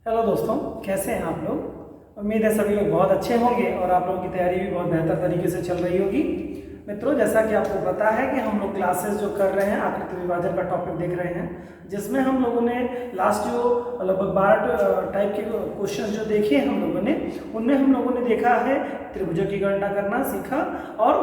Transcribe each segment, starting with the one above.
Hello दोस्तों, कैसे हैं आप लोग। उम्मीद है सभी लोग बहुत अच्छे होंगे और आप लोगों की तैयारी भी बहुत बेहतर तरीके से चल रही होगी। मित्रों, जैसा कि आपको पता है कि हम लोग क्लासेस जो कर रहे हैं आकृति विभाजन का टॉपिक देख रहे हैं, जिसमें हम लोगों ने लास्ट जो लगभग 12 टाइप के क्वेश्चन जो देखे हम लोगों ने, उनमें हम लोगों ने देखा है त्रिभुजों की गणना करना सीखा और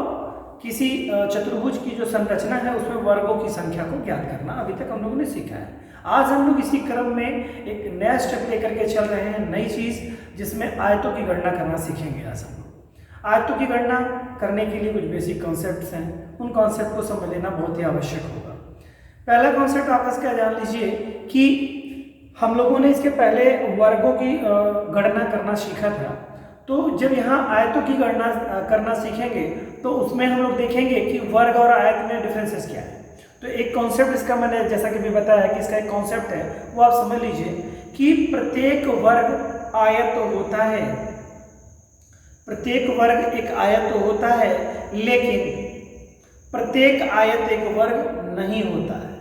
किसी चतुर्भुज की जो संरचना है उसमें वर्गों की संख्या को ज्ञात करना अभी तक हम लोगों ने सीखा है। आज हम लोग इसी क्रम में एक नया स्टेप लेकर के चल रहे हैं, नई चीज, जिसमें आयतों की गणना करना सीखेंगे। आज हम लोग आयतों की गणना करने के लिए कुछ बेसिक कॉन्सेप्ट्स हैं, उन कॉन्सेप्ट को समझ लेना बहुत ही आवश्यक होगा। पहला कॉन्सेप्ट आप क्या जान लीजिए कि हम लोगों ने इसके पहले वर्गों की गणना करना सीखा था। तो जब यहाँ आयतों की गणना करना सीखेंगे तो उसमें हम लोग देखेंगे कि वर्ग और आयत में डिफरेंसेस क्या है। तो एक कॉन्सेप्ट इसका मैंने जैसा कि भी बताया कि इसका एक कॉन्सेप्ट है, वो आप समझ लीजिए कि प्रत्येक वर्ग आयत तो होता है, प्रत्येक वर्ग एक आयत तो होता है, लेकिन प्रत्येक आयत एक वर्ग नहीं होता है।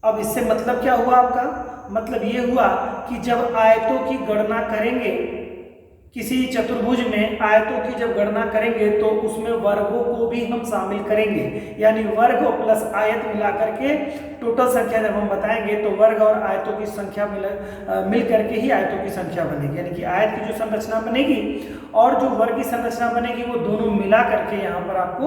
अब इससे मतलब क्या हुआ आपका? मतलब ये हुआ कि जब आयतों की गणना करेंगे, किसी चतुर्भुज में आयतों की जब गणना करेंगे तो उसमें वर्गों को भी हम शामिल करेंगे, यानी वर्ग प्लस आयत मिलाकर के टोटल संख्या जब हम बताएंगे तो वर्ग और आयतों की संख्या मिल करके ही आयतों की संख्या बनेगी। यानी कि आयत की जो संरचना बनेगी और जो वर्ग की संरचना बनेगी वो दोनों मिला करके यहाँ पर आपको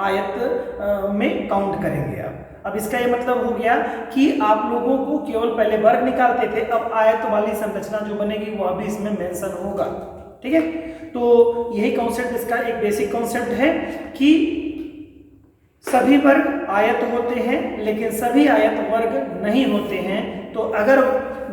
आयत में काउंट करेंगे आप। अब इसका ये मतलब हो गया कि आप लोगों को केवल पहले वर्ग निकालते थे, अब आयत वाली संरचना जो बनेगी वो अभी इसमें मेंशन होगा। ठीक है, तो यही कॉन्सेप्ट इसका एक बेसिक कॉन्सेप्ट है कि सभी वर्ग आयत होते हैं लेकिन सभी आयत वर्ग नहीं होते हैं। तो अगर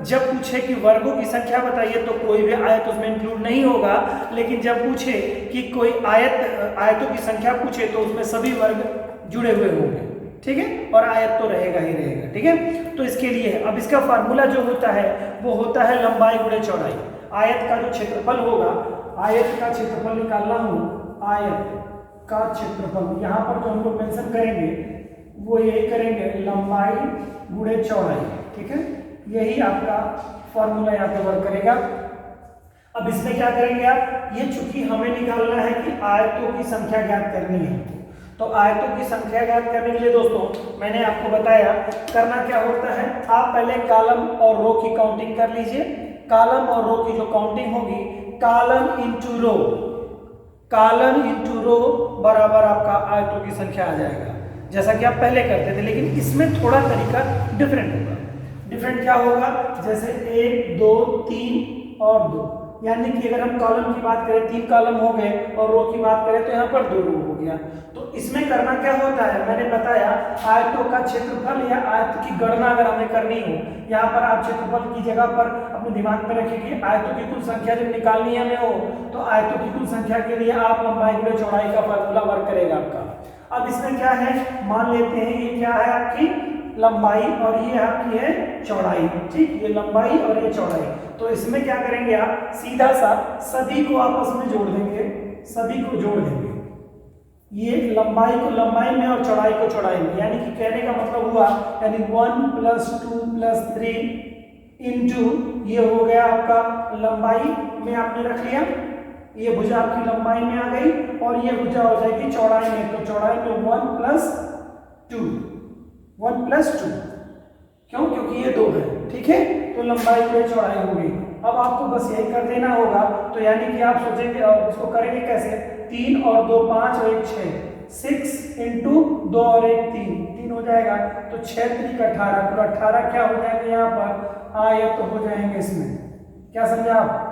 जब पूछे कि वर्गों की संख्या बताइए तो कोई भी आयत उसमें इंक्लूड नहीं होगा, लेकिन जब पूछे कि कोई आयतों की संख्या पूछे तो उसमें सभी वर्ग जुड़े हुए होंगे। ठीक है, और आयत तो रहेगा ही रहेगा। ठीक है, तो इसके लिए अब इसका फार्मूला जो होता है वो होता है लंबाई गुणे चौड़ाई। आयत का जो क्षेत्रफल होगा, आयत का क्षेत्रफल निकालना हो, आयत का क्षेत्रफल यहाँ पर जो हम लोग मेंशन करेंगे वो यही करेंगे, लंबाई गुणे चौड़ाई। ठीक है, यही आपका फॉर्मूला यहाँ पे वर्क करेगा। अब इसमें क्या करेंगे आप, ये चूंकि हमें निकालना है कि आयतों की संख्या ज्ञात करनी है, तो आयतों की संख्या ज्ञात करने के लिए दोस्तों मैंने आपको बताया करना क्या होता है। आप पहले कॉलम और रो की काउंटिंग कर लीजिए। कॉलम और रो की जो काउंटिंग होगी, कॉलम इंटू रो बराबर आपका आयतों की संख्या आ जाएगा, जैसा कि आप पहले करते थे। लेकिन इसमें थोड़ा तरीका डिफरेंट होगा। डिफरेंट क्या होगा? जैसे 1 2 3 और 2, यानी कि अगर हम कॉलम की बात करें 3 कॉलम हो गए और रो की बात करें तो यहाँ पर 2 रो हो गया। तो इसमें करना क्या होता है, मैंने बताया आयतों का क्षेत्रफल या आयत की गणना अगर हमें करनी हो, यहाँ पर आप क्षेत्रफल की जगह पर अपने दिमाग में रखिए कि आयतों की कुल संख्या जब निकालनी हमें हो तो आयतों की कुल संख्या के लिए आप लंबाई गुणे चौड़ाई का फार्मूला वर्क करेगा आपका। अब इसमें क्या है, मान लेते हैं ये क्या है आपकी लंबाई और ये आपकी है चौड़ाई। ठीक, ये लंबाई और ये चौड़ाई। तो इसमें क्या करेंगे आप, सीधा सा सभी को आपस में जोड़ देंगे, सभी को जोड़ देंगे। ये लंबाई को लंबाई में और चौड़ाई को चौड़ाई में, यानी कि कहने का मतलब हुआ यानी 1 + 2 + 3 इंटू ये हो गया आपका लंबाई में आपने रख लिया, ये भुजा आपकी लंबाई में आ गई और ये भुजा हो जाएगी चौड़ाई में। तो चौड़ाई में 1 + 2 क्यों? क्योंकि ये 2 है। ठीक है, तो लंबाई गुणे चौड़ाई होगी। अब आपको बस यही कर देना होगा। तो यानी कि आप सोचेंगे इसको करेंगे कैसे, 3 और 2 5 और 1 6, 6 इंटू 2 और 1 3 हो जाएगा। तो 6 3 18, तो 18 क्या हो जाएंगे यहाँ पर आयत हो जाएंगे। इसमें क्या समझा आप,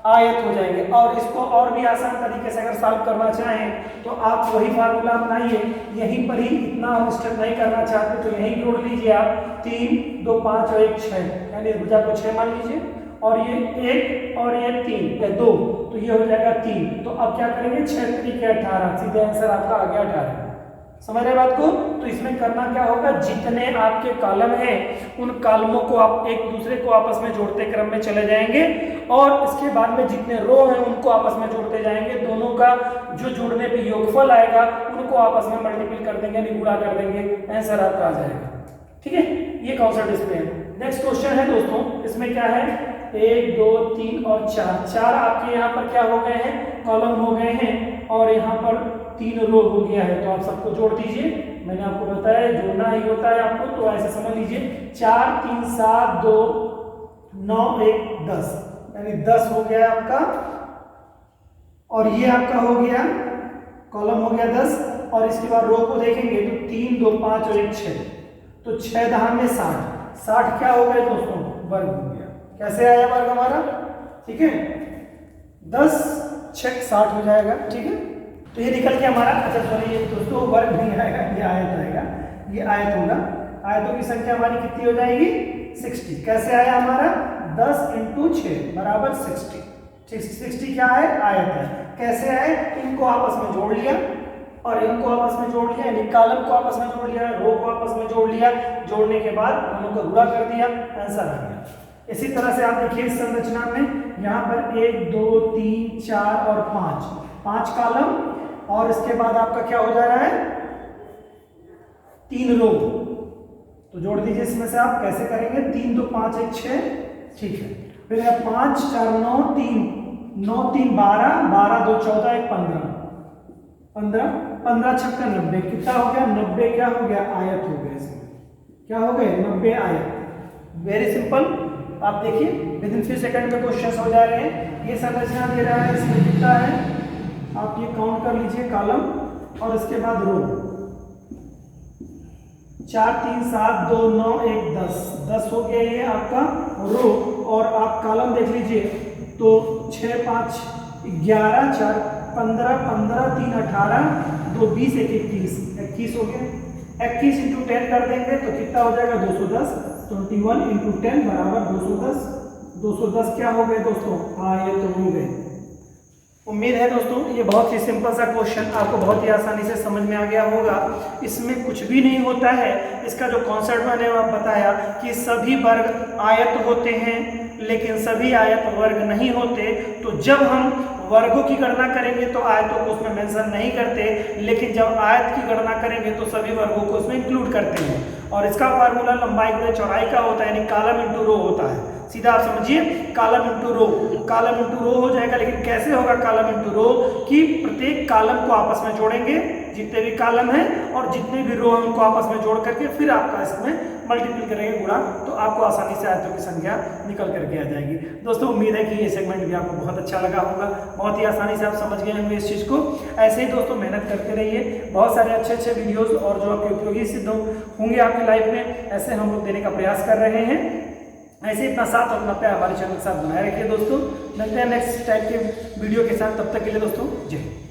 आयत हो जाएंगे। और इसको और भी आसान तरीके से अगर सॉल्व करना चाहें तो आप वही फार्मूला अपनाइए, यहीं पर ही इतना आप स्टेप नहीं करना चाहते तो यहीं जोड़ लीजिए आप 3 2 5 और 1 6, यानी भुजा को 6 मान लीजिए और ये 1 और ये 3 2, तो ये हो जाएगा 3। तो अब क्या करेंगे, 6 3 18, सीधे आंसर आपका आ गया 18। समझ रहे बात को? तो इसमें करना क्या होगा, जितने आपके कॉलम हैं उन कॉलमों को आप एक दूसरे को आपस में जोड़ते क्रम में चले जाएंगे और इसके बाद में जितने रो हैं उनको आपस में जोड़ते जाएंगे। दोनों का जो जोड़ने पे योगफल आएगा उनको आपस में मल्टीपल कर देंगे, गुणा कर देंगे, आंसर आपका आ जाएगा। ठीक है, ये कॉन्सेप्ट इसमें है। नेक्स्ट क्वेश्चन है दोस्तों, इसमें क्या है 1 2 3 और 4, 4 आपके यहाँ पर क्या हो गए हैं, कॉलम हो गए हैं, और यहाँ पर 3 रो हो गया है। तो आप सबको जोड़ दीजिए, मैंने आपको बताया जोड़ना ही होता है आपको, तो ऐसे समझ लीजिए 4 3 7 2 9 1 10, यानी 10 हो गया आपका, और ये आपका हो गया कॉलम हो गया 10, और इसके बाद रो को देखेंगे तो 3 2 5 और 1 6, तो 6 दहा में 60, 60 क्या हो गए दोस्तों, वर्ग हो गया। कैसे आया वर्ग हमारा, ठीक है, 10 6 60 हो जाएगा, ठीक है। तो ये निकल के हमारा, अच्छा सॉरी ये दोस्तों वर्ग नहीं आएगा, ये आयत आएगा, ये आयत होगा। आयतों की संख्या हमारी कितनी हो जाएगी 60। कैसे आया हमारा 10 × 6 बराबर 60, 60 क्या है, आयत है। कैसे आए, इनको आपस में जोड़ लिया और इनको आपस में जोड़ लिया, यानी कॉलम को आपस में जोड़ लिया, रो को आपस में जोड़ लिया, जोड़ने के बाद दोनों को गुणा कर दिया, आंसर आ गया। इसी तरह से आप देखिए इस संरचना में यहाँ पर 1 2 3 4 और 5 कॉलम, और इसके बाद आपका क्या हो जा रहा है 3 रो। तो जोड़ दीजिए इसमें से, आप कैसे करेंगे, 3 2 5 1 6, ठीक है। फिर 5 4 9 3 9 3 12 12 2 14 1 15 15 15 6 90, कितना हो गया 90, क्या हो गया आयत हो गया, इसमें क्या हो गए 90 आयत। वेरी सिंपल, आप देखिए विद इन फ्यू सेकंड में क्वेश्चन हो जा रहे हैं। ये संरचना दे रहा है, इसमें कितना है आप ये काउंट कर लीजिए, कॉलम और इसके बाद रो, 4 3 7 2 9 1 10, 10 हो गया ये आपका रो, और आप कॉलम देख लीजिए तो 6 5 11 4 15 15 3 18 2 20 1 21, 21 हो गया। 21 × 10 कर देंगे तो कितना हो जाएगा 210, 21 × 10 बराबर 210, 210 क्या हो गए दोस्तों, आयत हो गए। उम्मीद है दोस्तों ये बहुत ही सिंपल सा क्वेश्चन आपको बहुत ही आसानी से समझ में आ गया होगा। इसमें कुछ भी नहीं होता है, इसका जो कॉन्सेप्ट मैंने बताया कि सभी वर्ग आयत होते हैं, लेकिन सभी आयत वर्ग नहीं होते। तो जब हम वर्गों की गणना करेंगे तो आयतों को उसमें मेंशन नहीं करते, लेकिन जब आयत की गणना करेंगे तो सभी वर्गों को उसमें इंक्लूड करते हैं। और इसका फार्मूला लंबाई गुणे चौड़ाई का होता है, यानी कॉलम इंटू रो होता है। सीधा आप समझिए column into rho, column into rho हो जाएगा। लेकिन कैसे होगा कॉलम इंटू रो, कि प्रत्येक कॉलम को आपस में जोड़ेंगे, जितने भी कॉलम हैं और जितने भी रो हैं उनको आपस में जोड़ करके फिर आपका इसमें मल्टीपल करेंगे गुणा, तो आपको आसानी से आयतों की संख्या निकल करके आ जाएगी। दोस्तों उम्मीद है कि ये सेगमेंट भी आपको बहुत अच्छा लगा होगा, बहुत ही आसानी से आप समझ गए होंगे इस चीज़ को। ऐसे ही दोस्तों मेहनत करते रहिए, बहुत सारे अच्छे अच्छे वीडियोस और जो आपके उपयोगी सिद्ध होंगे आपकी लाइफ में, ऐसे हम लोग देने का प्रयास कर रहे हैं। ऐसे ही अपना साथ और अपना प्यार हमारे चैनल के साथ बनाए रखिए दोस्तों। मिलते हैं नेक्स्ट टाइप के वीडियो के साथ, तब तक के लिए दोस्तों जय हिंद।